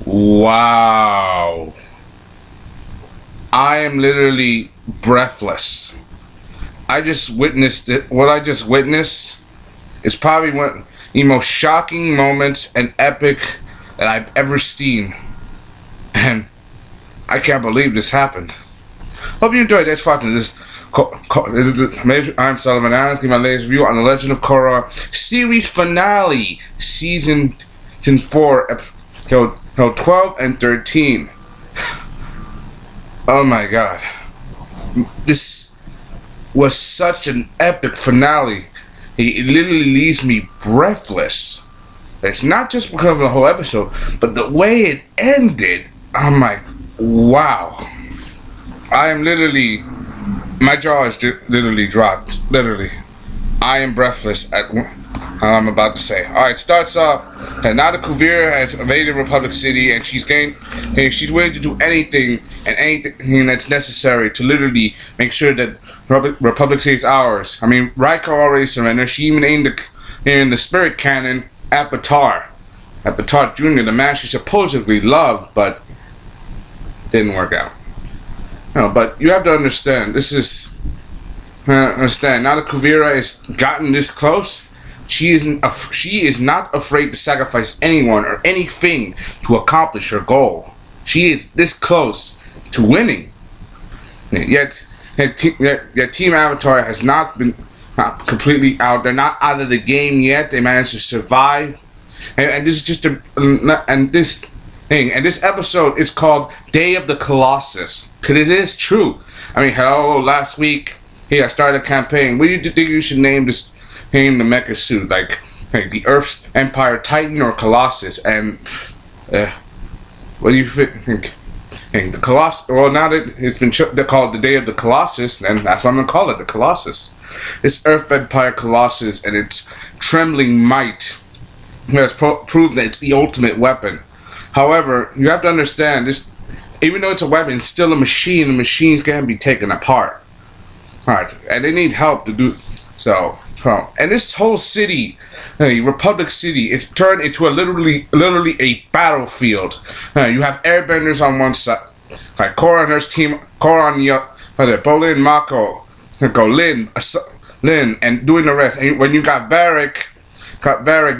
Wow. I am literally breathless. I just witnessed it. What I just witnessed is probably one of the most shocking moments and epic that I've ever seen. And I can't believe this happened. Hope you enjoyed this watching this. I'm Sullivan Adams, my latest review on The Legend of Korra series finale, season 4, episode 12 and 13. Oh my god. This was such an epic finale. It literally leaves me breathless. It's not just because of the whole episode, but the way it ended. I'm like, wow. I am literally, my jaw is literally dropped. Literally. I am breathless at what I'm about to say. Alright, starts off that now that Kuvira has invaded Republic City and she's willing to do anything and anything that's necessary to literally make sure that Republic City is ours. I mean, Raiko already surrendered. She even aimed in the spirit cannon at Batar. At Batar Jr., the man she supposedly loved, but didn't work out. No, but you have to understand, this is now that Kuvira has gotten this close, she is not afraid to sacrifice anyone or anything to accomplish her goal. She is this close to winning. Yet Team Avatar has not been completely out. They're not out of the game yet. They managed to survive, and this is just this episode is called Day of the Colossus, because it is true. I mean, hello, last week, I started a campaign. What do you think you should name the mecha suit? Like the Earth's Empire Titan or Colossus? And what do you think? The Colossus. Well, now that it's been called the Day of the Colossus, then that's what I'm gonna call it, the Colossus. This Earth Empire Colossus and its trembling might has proved that it's the ultimate weapon. However, you have to understand this. Even though it's a weapon, it's still a machine. And machines can be taken apart. Alright, and they need help to do so. And this whole city, Republic City, is turned into a literally a battlefield. You have airbenders on one side, like Korra and her team, Korra on the other, Bolin, Mako, Lin, and doing the rest. And when you got Varric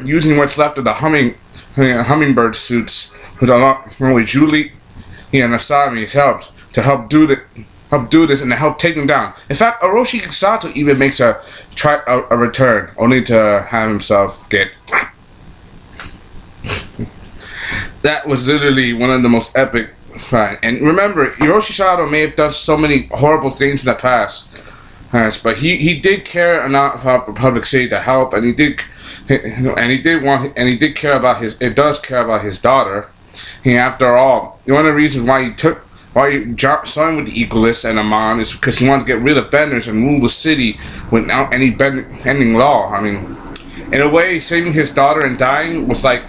using what's left of the hummingbird suits, along with Julie and Asami's help do this and to help take them down. In fact, Orochi Sato even makes a return, only to have himself get. That was literally one of the most epic. Right, and remember, Orochi Sato may have done so many horrible things in the past, but he did care enough about Republic City to help, and he did care about his daughter. After all, one of the reasons why he signed with the Equalists and Amon is because he wanted to get rid of benders and rule the city without any bending law. I mean, in a way, saving his daughter and dying was like,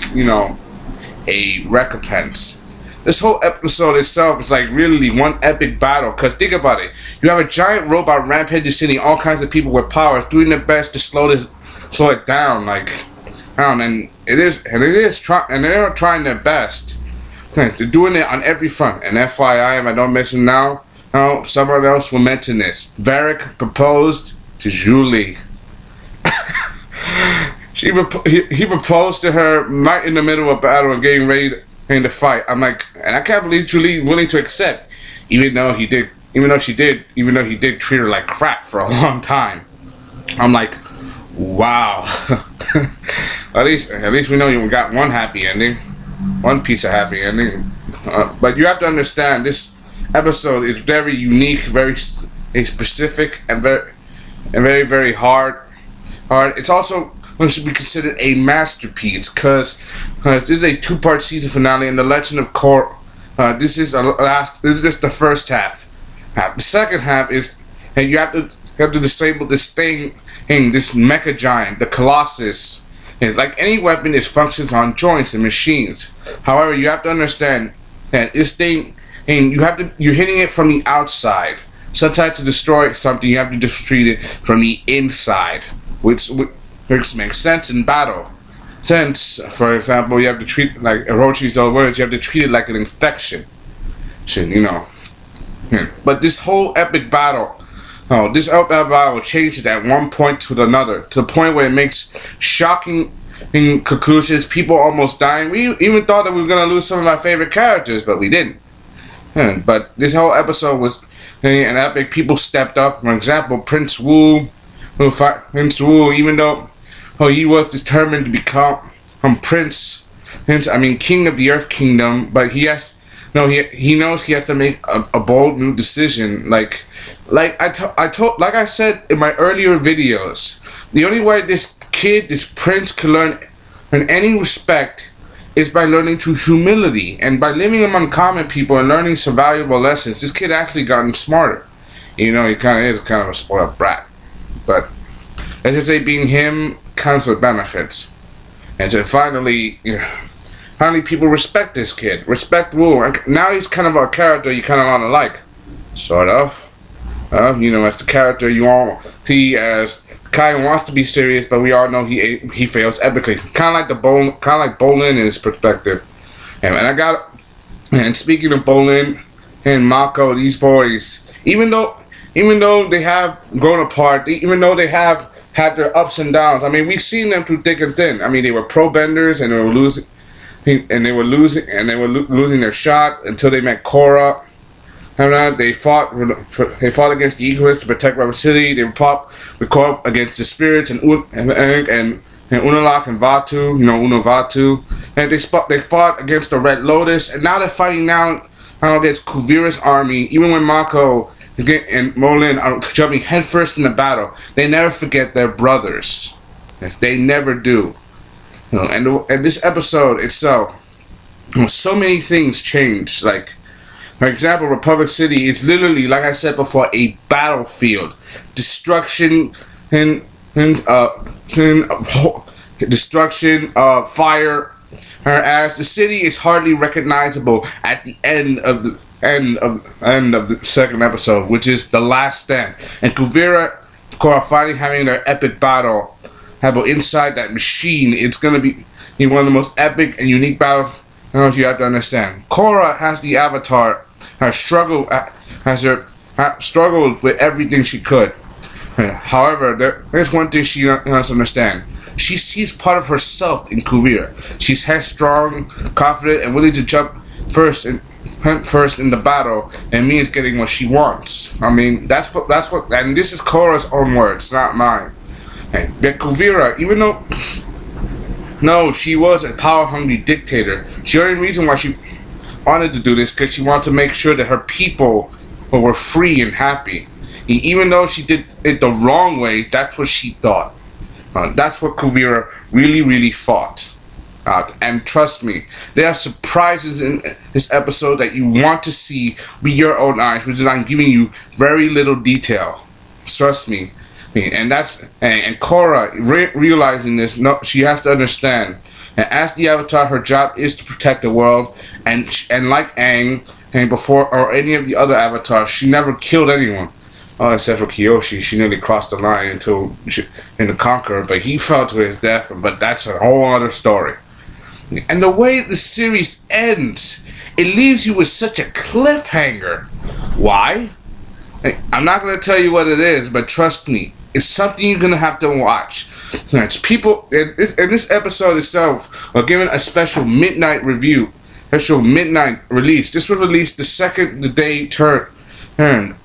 a recompense. This whole episode itself is like really one epic battle, because think about it. You have a giant robot rampaging the city, all kinds of people with powers doing their best to slow it down, and they're trying their best. They're doing it on every front. And FYI, if I don't mention now, someone else will mention this. Varric proposed to Julie. He proposed to her right in the middle of battle and getting ready to fight. I'm like, and I can't believe Julie willing to accept, even though he did treat her like crap for a long time. I'm like, wow. At least we know you got one happy ending. One piece of happy ending. But you have to understand, this episode is very unique, very specific, and very hard. It's also should be considered a masterpiece, because this is a 2-part season finale in The Legend of Korra. This is just the first half. The second half is, and you have to disable this thing, this mecha giant, the Colossus. And like any weapon, it functions on joints and machines. However, you have to understand that this thing, you're hitting it from the outside. Sometimes to destroy something, you have to destroy it from the inside, which makes sense in battle. sense. For example, you have to treat like Orochi's old words. You have to treat it like an infection. You know. But this whole epic battle. Oh, this epic battle changes at one point to another, to the point where it makes shocking conclusions. People almost dying. We even thought that we were gonna lose some of our favorite characters, but we didn't. But this whole episode was an epic. People stepped up. For example, Prince Wu, even though he was determined to become king of the Earth Kingdom, but he knows he has to make a bold new decision. Like I said in my earlier videos, the only way this prince can learn any respect is by learning through humility and by living among common people and learning some valuable lessons. This kid actually gotten smarter. You know, he kind of is kind of a spoiled brat. But let's just say being him comes with benefits. And so finally people respect this kid. Respect Wu. And now he's kind of a character you kind of want to like. Sort of. As the character you all see as Kai wants to be serious, but we all know he fails epically. Kind of like Bolin in his perspective. And speaking of Bolin and Mako, these boys, even though they have grown apart, even though they have had their ups and downs, I mean, we've seen them through thick and thin. I mean, they were pro benders and they were losing their shot until they met Korra. They fought against the Egoists to protect Rubber City. They fought against the spirits and Unalak and Vatu, Unavatu. And they fought against the Red Lotus, and now they're fighting now against Kuvira's army. Even when Mako and Molin are jumping headfirst in the battle, they never forget their brothers. Yes, they never do. And this episode itself, so many things changed. Like, for example, Republic City is literally, like I said before, a battlefield. Destruction fire. As the city is hardly recognizable at the end of the second episode, which is the last stand. And Korra finally having their epic battle inside that machine. It's gonna be one of the most epic and unique battles. You have to understand. Korra has the Avatar. Has struggled with everything she could. However, there's one thing she must understand. She sees part of herself in Kuvira. She's headstrong, confident, and willing to jump first in the battle, and means getting what she wants. I mean, that's what, and this is Korra's own words, not mine. But Kuvira, even though she was a power-hungry dictator, the only reason why she wanted to do this because she wanted to make sure that her people were free and happy. Even though she did it the wrong way, that's what she thought. That's what Kuvira really fought. And trust me, there are surprises in this episode that you want to see with your own eyes, which is I'm giving you very little detail. Trust me. And Korra realizing this, she has to understand. And as the Avatar, her job is to protect the world. And like Aang and before, or any of the other Avatars, she never killed anyone. Except for Kyoshi, she nearly crossed the line in the Conqueror, but he fell to his death. But that's a whole other story. And the way the series ends, it leaves you with such a cliffhanger. Why? I'm not going to tell you what it is, but trust me, it's something you're going to have to watch. It's people in this episode itself are given a special midnight review, special midnight release. This was released the day turned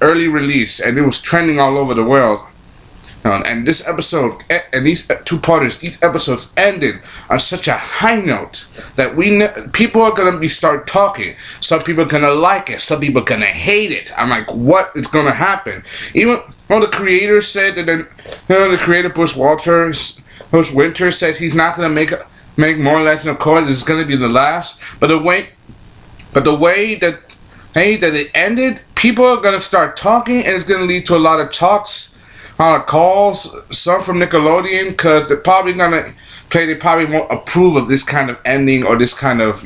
early release, and it was trending all over the world. And this episode and these two-parters, these episodes ended on such a high note that people are gonna start talking. Some people are gonna like it. Some people are gonna hate it. I'm like, what is gonna happen? Even the creator said that the creator Bush Winter said he's not gonna make more Legend of Korra. This is gonna be the last. But the way that it ended, people are gonna start talking, and it's gonna lead to a lot of talks. Calls, some from Nickelodeon, because they're probably gonna they probably won't approve of this kind of ending or this kind of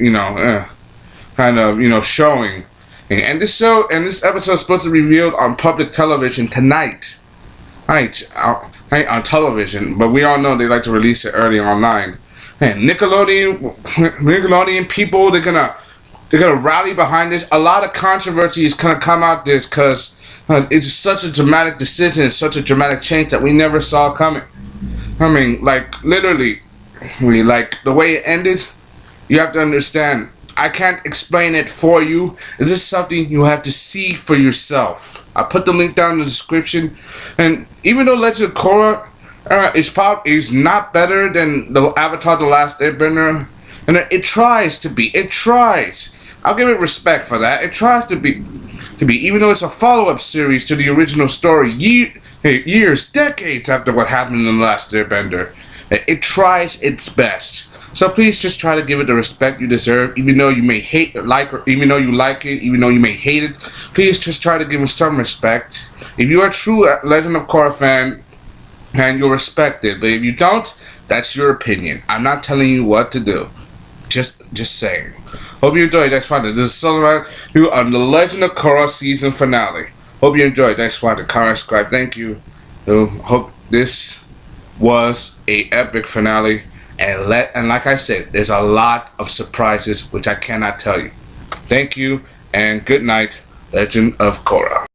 showing. And this episode is supposed to be revealed on public television tonight, on television. But we all know they like to release it early online. And Nickelodeon people, they're gonna rally behind this. A lot of controversy is gonna come out this because it's such a dramatic decision, it's such a dramatic change that we never saw coming. I mean, like literally, like the way it ended. You have to understand. I can't explain it for you. This is something you have to see for yourself. I put the link down in the description. And even though Legend of Korra is not better than the Avatar: The Last Airbender, and it tries to be. It tries. I'll give it respect for that. It tries to be, even though it's a follow-up series to the original story, years, decades after what happened in The Last Airbender. It tries its best. So please just try to give it the respect you deserve, even though you may hate it, even though you like it, even though you may hate it. Please just try to give it some respect. If you are a true Legend of Korra fan, and you'll respect it, but if you don't, that's your opinion. I'm not telling you what to do. Just saying. Hope you enjoyed. That's fine. This is Solomon you on the Legend of Korra season finale. Hope you enjoyed. That's fine. The comment, subscribe. Thank you. Hope this was a epic finale. And like I said, there's a lot of surprises which I cannot tell you. Thank you and good night, Legend of Korra.